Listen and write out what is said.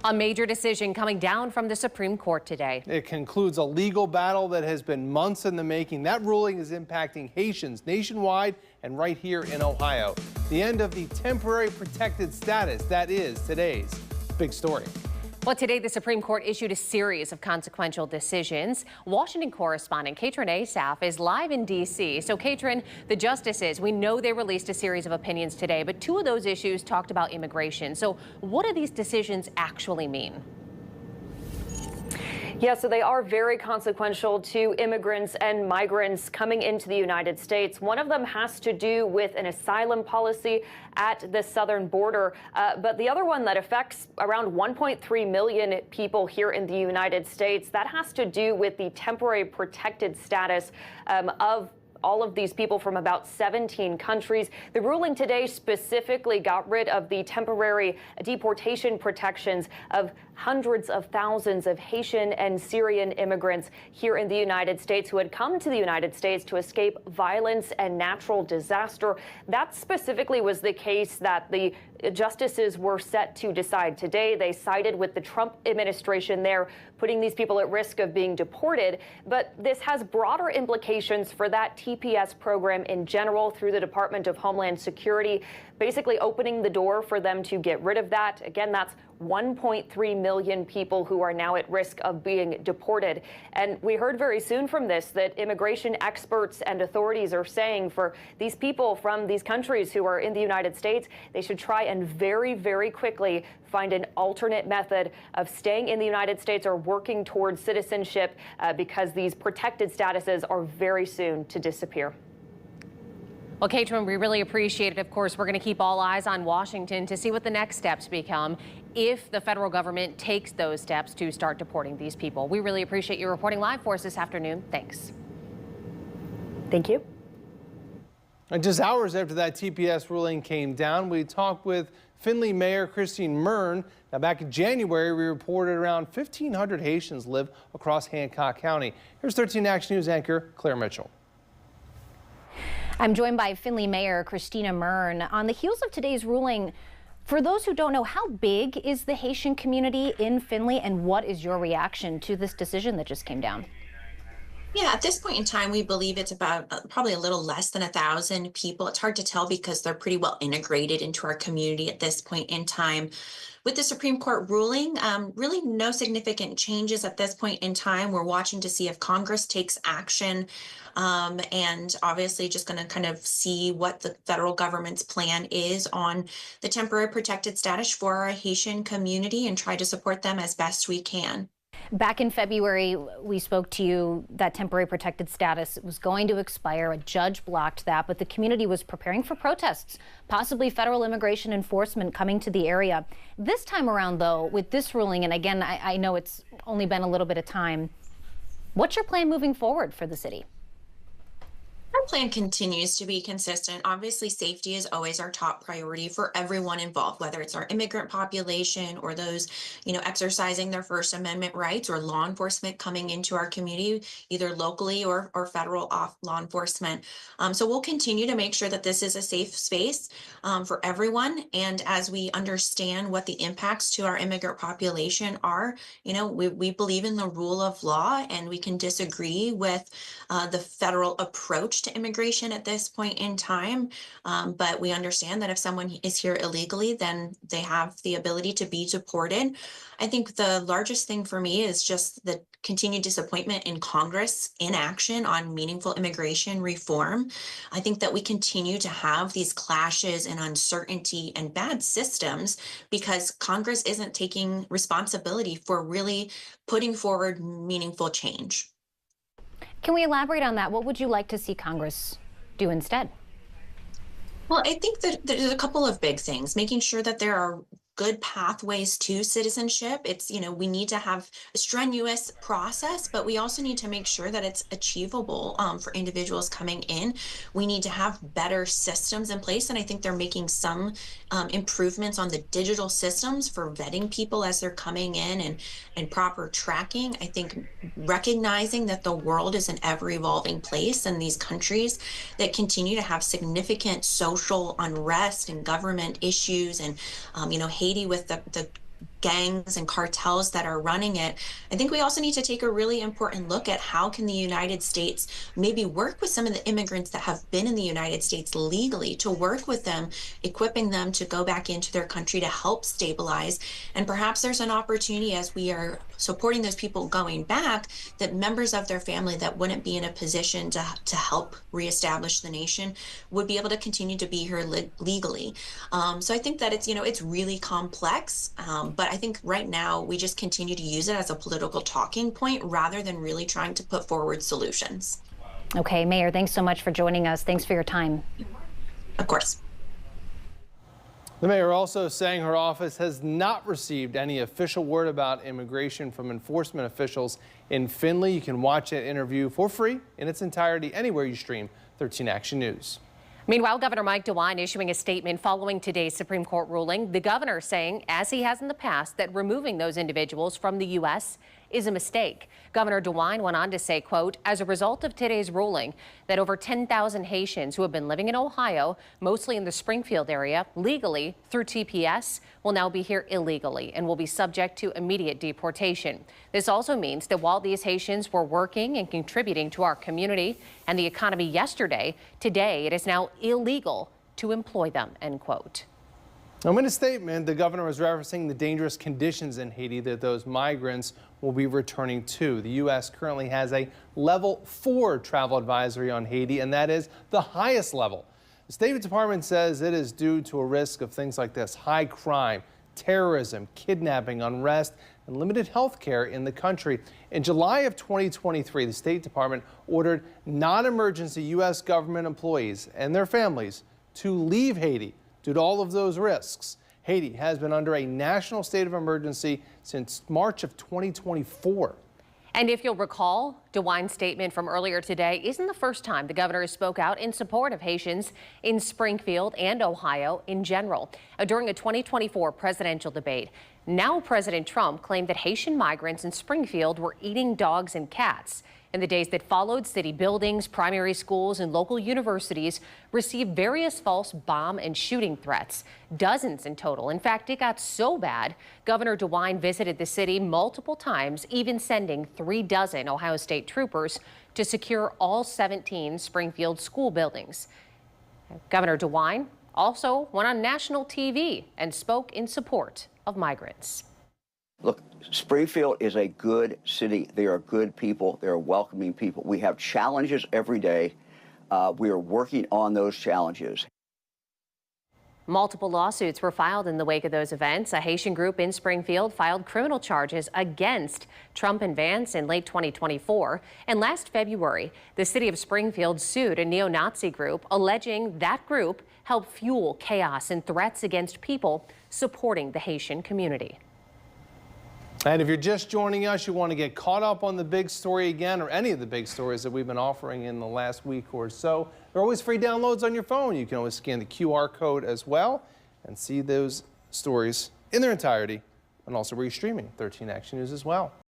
A major decision coming down from the Supreme Court today. It concludes a legal battle that has been months in the making. That ruling is impacting Haitians nationwide and right here in Ohio. The end of the temporary protected status. That is today's big story. Well, today the Supreme Court issued a series of consequential decisions. Washington correspondent Katrin Asaf is live in D.C. So, Katrin, the justices, we know they released a series of opinions today, but two of those issues talked about immigration. So what do these decisions actually mean? Yeah, so they are very consequential to immigrants and migrants coming into the United States. One of them has to do with an asylum policy at the southern border, but the other one that affects around 1.3 million people here in the United States, that has to do with the temporary protected status of all of these people from about 17 countries. The ruling today specifically got rid of the temporary deportation protections of hundreds of thousands of Haitian and Syrian immigrants here in the United States who had come to the United States to escape violence and natural disaster. That specifically was the case that the justices were set to decide today. They sided with the Trump administration there, putting these people at risk of being deported. But this has broader implications for that TPS program in general through the Department of Homeland Security, basically opening the door for them to get rid of that. Again, that's 1.3 million people who are now at risk of being deported. And we heard very soon from this that immigration experts and authorities are saying for these people from these countries who are in the United States, they should try and very, very quickly find an alternate method of staying in the United States or working towards citizenship because these protected statuses are very soon to disappear. Well, Katrin, we really appreciate it. Of course, we're going to keep all eyes on Washington to see what the next steps become if the federal government takes those steps to start deporting these people. We really appreciate you reporting live for us this afternoon. Thanks. Thank you. And just hours after that TPS ruling came down, we talked with Findlay Mayor Christine Mern. Now, back in January, we reported around 1,500 Haitians live across Hancock County. Here's 13 Action News anchor Claire Mitchell. I'm joined by Findlay Mayor Christina Mern. On the heels of today's ruling, for those who don't know, how big is the Haitian community in Findlay, and what is your reaction to this decision that just came down? Yeah, at this point in time, we believe it's about probably a little less than 1,000 people. It's hard to tell because they're pretty well integrated into our community at this point in time. With the Supreme Court ruling, really no significant changes at this point in time. We're watching to see if Congress takes action and obviously just going to kind of see what the federal government's plan is on the temporary protected status for our Haitian community and try to support them as best we can. Back in February, we spoke to you that temporary protected status was going to expire. A judge blocked that, but the community was preparing for protests, possibly federal immigration enforcement coming to the area. This time around, though, with this ruling, and again, I know it's only been a little bit of time, what's your plan moving forward for the city? Our plan continues to be consistent. Obviously, safety is always our top priority for everyone involved, whether it's our immigrant population or those, exercising their First Amendment rights or law enforcement coming into our community, either locally or federal law enforcement. So we'll continue to make sure that this is a safe space for everyone. And as we understand what the impacts to our immigrant population are, we believe in the rule of law, and we can disagree with the federal approach to immigration at this point in time. But we understand that if someone is here illegally, then they have the ability to be deported. I think the largest thing for me is just the continued disappointment in Congress inaction on meaningful immigration reform. I think that we continue to have these clashes and uncertainty and bad systems because Congress isn't taking responsibility for really putting forward meaningful change. Can we elaborate on that? What would you like to see Congress do instead? Well, I think that there's a couple of big things, making sure that there are good pathways to citizenship. It's, we need to have a strenuous process, but we also need to make sure that it's achievable for individuals coming in. We need to have better systems in place. And I think they're making some improvements on the digital systems for vetting people as they're coming in and proper tracking. I think recognizing that the world is an ever evolving place and these countries that continue to have significant social unrest and government issues and, Haiti with the gangs and cartels that are running it. I think we also need to take a really important look at how can the United States maybe work with some of the immigrants that have been in the United States legally, to work with them, equipping them to go back into their country to help stabilize. And perhaps there's an opportunity, as we are supporting those people going back, that members of their family that wouldn't be in a position to help reestablish the nation would be able to continue to be here legally. So I think that it's really complex, but I think right now we just continue to use it as a political talking point rather than really trying to put forward solutions. Okay, Mayor, thanks so much for joining us. Thanks for your time. Of course. The mayor also saying her office has not received any official word about immigration from enforcement officials in Findlay. You can watch that interview for free in its entirety anywhere you stream 13 Action News. Meanwhile, Governor Mike DeWine issuing a statement following today's Supreme Court ruling. The governor saying, as he has in the past, that removing those individuals from the U.S. is a mistake. Governor DeWine went on to say, quote, as a result of today's ruling, that over 10,000 Haitians who have been living in Ohio, mostly in the Springfield area, legally through TPS, will now be here illegally and will be subject to immediate deportation. This also means that while these Haitians were working and contributing to our community and the economy yesterday, today it is now illegal to employ them, end quote. Now, in a statement, the governor was referencing the dangerous conditions in Haiti that those migrants will be returning to. The U.S. currently has a level 4 travel advisory on Haiti, and that is the highest level. The State Department says it is due to a risk of things like this: high crime, terrorism, kidnapping, unrest, and limited health care in the country. In July of 2023, the State Department ordered non-emergency U.S. government employees and their families to leave Haiti due to all of those risks. Haiti has been under a national state of emergency since March of 2024. And if you'll recall, DeWine's statement from earlier today isn't the first time the governor spoke out in support of Haitians in Springfield and Ohio in general. During a 2024 presidential debate, now President Trump claimed that Haitian migrants in Springfield were eating dogs and cats. In the days that followed, city buildings, primary schools, and local universities received various false bomb and shooting threats, dozens in total. In fact, it got so bad, Governor DeWine visited the city multiple times, even sending 36 Ohio State troopers to secure all 17 Springfield school buildings. Governor DeWine also went on national TV and spoke in support of migrants. Look, Springfield is a good city. They are good people. They are welcoming people. We have challenges every day. We are working on those challenges. Multiple lawsuits were filed in the wake of those events. A Haitian group in Springfield filed criminal charges against Trump and Vance in late 2024. And last February, the city of Springfield sued a neo-Nazi group, alleging that group helped fuel chaos and threats against people supporting the Haitian community. And if you're just joining us, you want to get caught up on the big story again, or any of the big stories that we've been offering in the last week or so, they're always free downloads on your phone. You can always scan the QR code as well and see those stories in their entirety, and also where you're streaming 13 Action News as well.